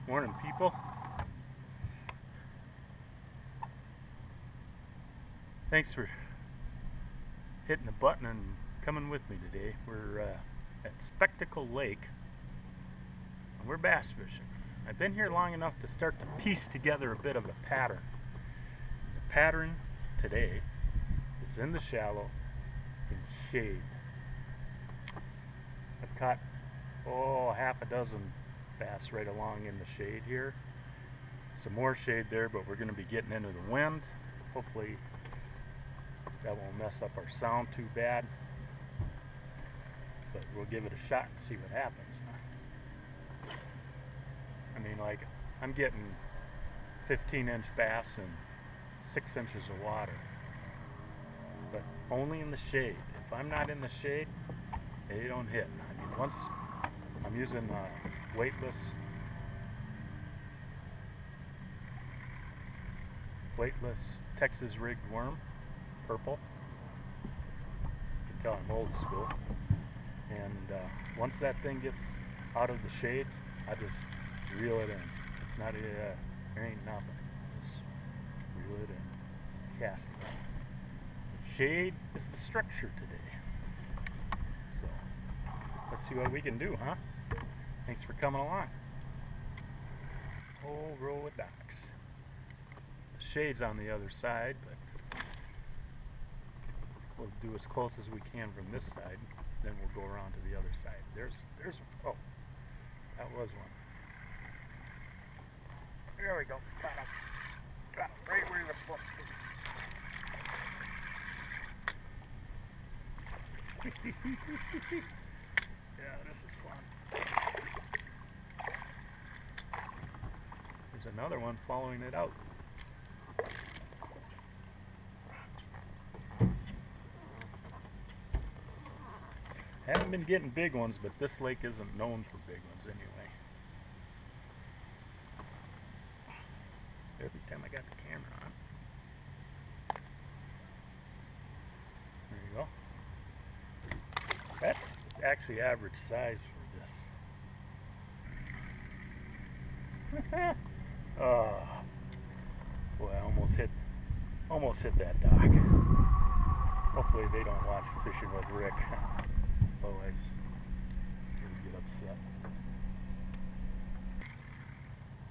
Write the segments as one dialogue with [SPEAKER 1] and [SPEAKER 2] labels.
[SPEAKER 1] Morning, people. Thanks for hitting the button and coming with me today. We're at Spectacle Lake and we're bass fishing. I've been here long enough to start to piece together a bit of a pattern. The pattern today is in the shallow in shade. I've caught half a dozen bass right along in the shade here. Some more shade there, but we're going to be getting into the wind. Hopefully that won't mess up our sound too bad, but we'll give it a shot and see what happens. I mean, like, I'm getting 15-inch bass and 6 inches of water, but only in the shade. If I'm not in the shade, they don't hit. I mean, once I'm using weightless Texas rigged worm, purple. You can tell I'm old school. And once that thing gets out of the shade, I just reel it in. It's not there ain't nothing. Just reel it in, cast it. The shade is the structure today. So let's see what we can do, huh? Thanks for coming along. Oh, roll with docks. The shade's on the other side, but we'll do as close as we can from this side. Then we'll go around to the other side. There's oh, that was one. There we go. Got him. Got him right where he was supposed to be. Yeah, this is fun. There's another one following it out. Haven't been getting big ones, but this lake isn't known for big ones anyway. Every time I got the camera on. There you go. That's actually average size for this. Oh, boy, I almost hit that dock. Hopefully they don't watch Fishing with Rick. Otherwise, he'll get upset.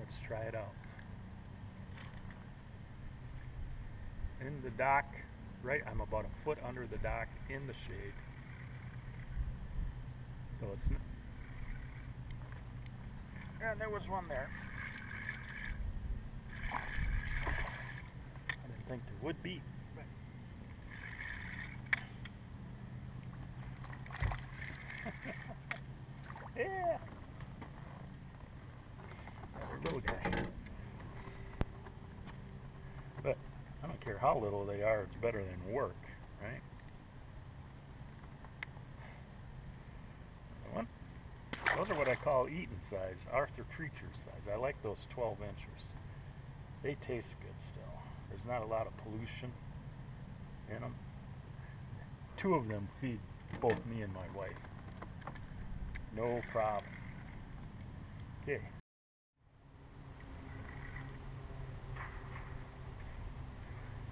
[SPEAKER 1] Let's try it out. In the dock, right, I'm about a foot under the dock in the shade. So it's not. Yeah, there was one there. I didn't think there would be. Yeah. There we go, guy. But I don't care how little they are, it's better than work, right? One. Those are what I call eating size, Arthur Treacher size. I like those 12 inchers. They taste good still. There's not a lot of pollution in them. 2 of them feed both me and my wife. No problem. Okay.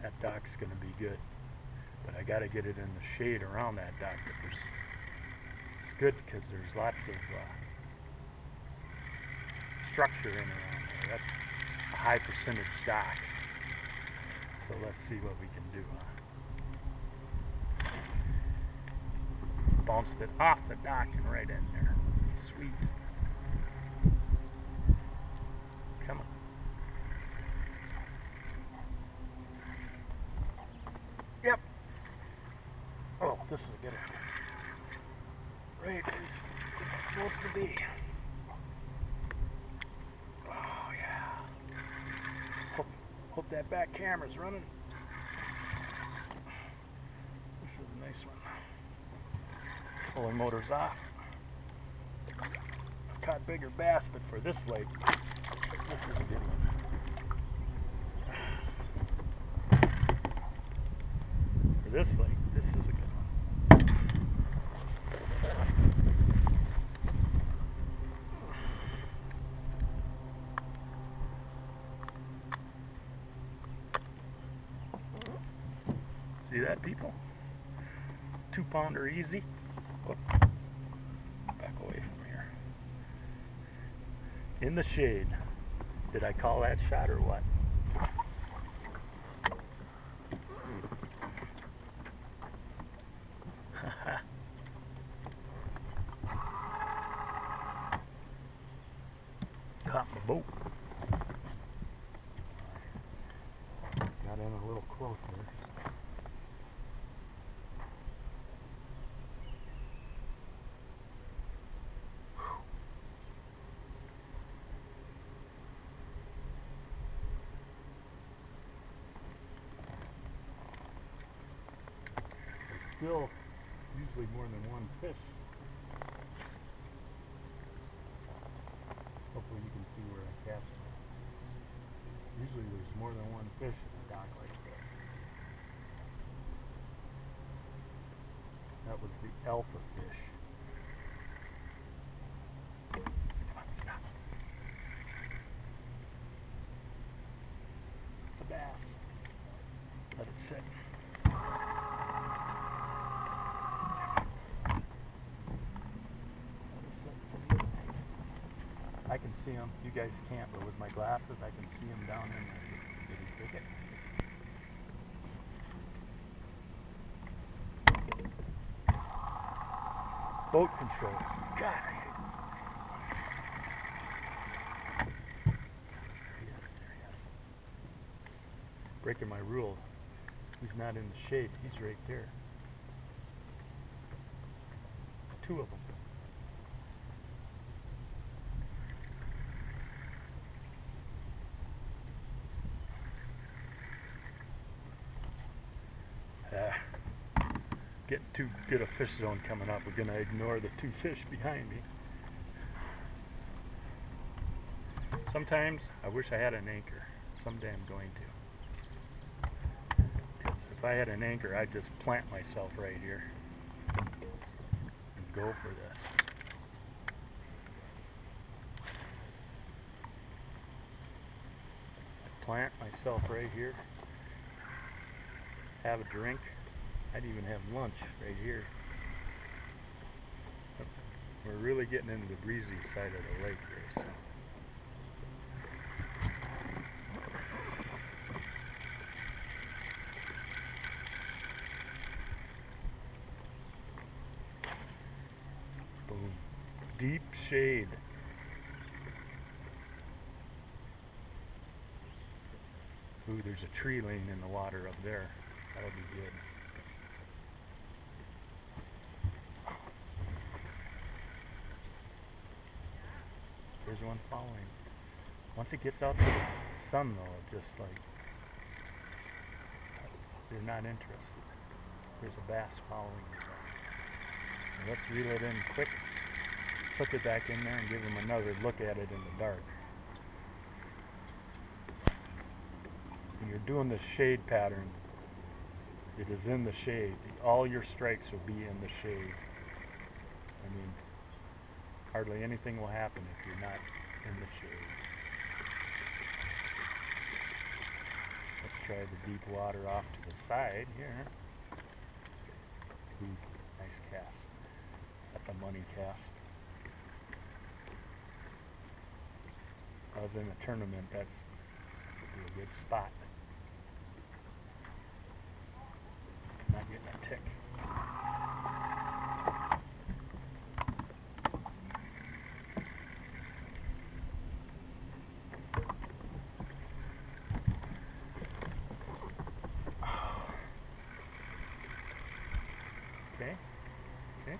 [SPEAKER 1] That dock's going to be good, but I got to get it in the shade around that dock. But it's good because there's lots of structure in around there. That's a high percentage dock. So let's see what we can do. Bounced it off the dock and right in there. Sweet. Come on. Yep. Oh, this is a good one. Right where it's supposed to be. Oh yeah. Hope that back camera's running. This is a nice one. Pulling motor's off. I've caught bigger bass, but for this lake, this is a good one. For this lake, this is a good one. that, people? 2-pounder easy. Whoop. Back away from here. In the shade. Did I call that shot or what? Caught my boat. Got in a little closer. Still usually more than one fish. Hopefully you can see where I cast it. Usually there's more than one fish in a dock like this. That was the alpha fish. Come on, stop. It's a bass. Let it sit. I can see them. You guys can't, but with my glasses, I can see them down in there. Did he take it? Boat control. God, I hate it. Yes, there he is. Breaking my rule. He's not in the shade. He's right there. 2 of them. Getting too good a fish zone coming up. We're going to ignore the 2 fish behind me. Sometimes I wish I had an anchor. Someday I'm going to. Because if I had an anchor, I'd just plant myself right here and go for this. I'd plant myself right here, have a drink. I'd even have lunch right here. We're really getting into the breezy side of the lake here. So. Boom. Deep shade. Ooh, there's a tree laying in the water up there. That'll be good. There's one following. Once it gets out to the sun, though, it just like, they're not interested. There's a bass following you. So let's reel it in quick, put it back in there, and give them another look at it in the dark. When you're doing the shade pattern, it is in the shade. All your strikes will be in the shade. I mean, hardly anything will happen if you're not in the shade. Let's try the deep water off to the side here. Ooh, nice cast. That's a money cast. I was in a tournament, that's would be a good spot. Not getting a tick. Okay. Okay.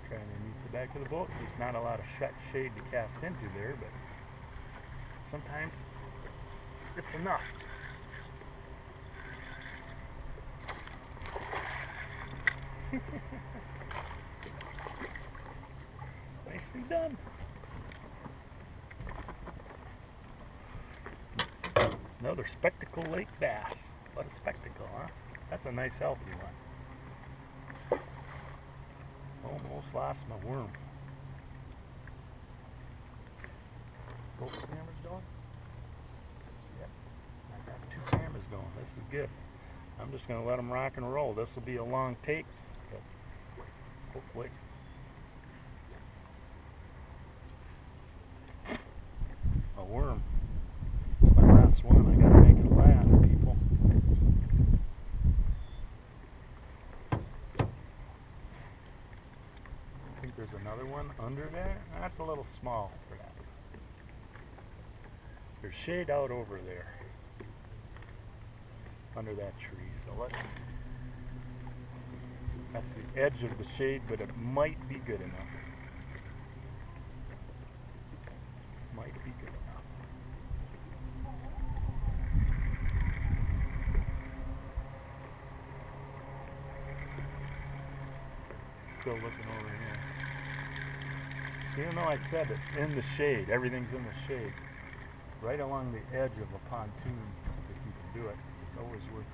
[SPEAKER 1] Trying underneath the back of the boat. There's not a lot of shade to cast into there, but sometimes it's enough. Nicely done. Another spectacle lake bass. What a spectacle, huh? That's a nice healthy one. Almost lost my worm. Both cameras going? going. This is good. I'm just going to let them rock and roll. This will be a long take, but hopefully. A worm. It's my last one. I gotta make it last, people. I think there's another one under there. That's a little small for that. There's shade out over there under that tree, so that's the edge of the shade, but it might be good enough. Might be good enough. Still looking over here. Even though I said it's in the shade, everything's in the shade, right along the edge of a pontoon, if you can do it, it's always worth it.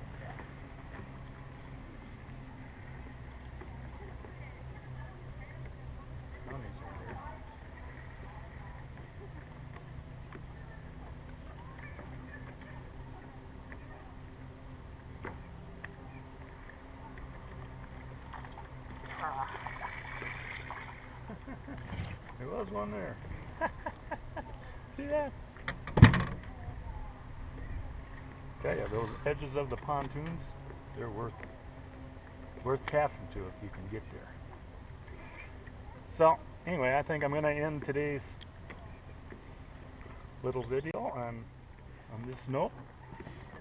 [SPEAKER 1] There was one there. See that? Tell you, those edges of the pontoons, they're worth casting to if you can get there. So, anyway, I think I'm going to end today's little video on this note.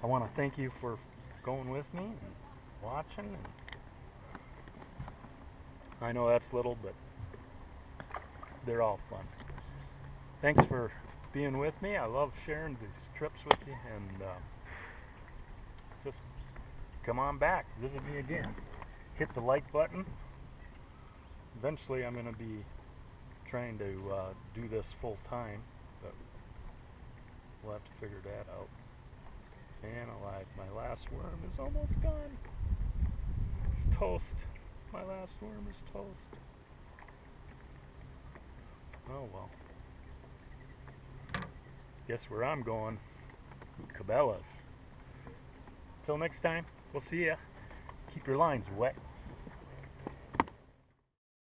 [SPEAKER 1] I want to thank you for going with me and watching. And I know that's little, but they're all fun. Thanks for being with me. I love sharing these trips with you, and just come on back, visit me again. Hit the like button. Eventually I'm going to be trying to do this full time, but we'll have to figure that out. And alive, my last worm is almost gone. It's toast. My last worm is toast. Oh well. Guess where I'm going? Cabela's. Till next time, we'll see ya. Keep your lines wet.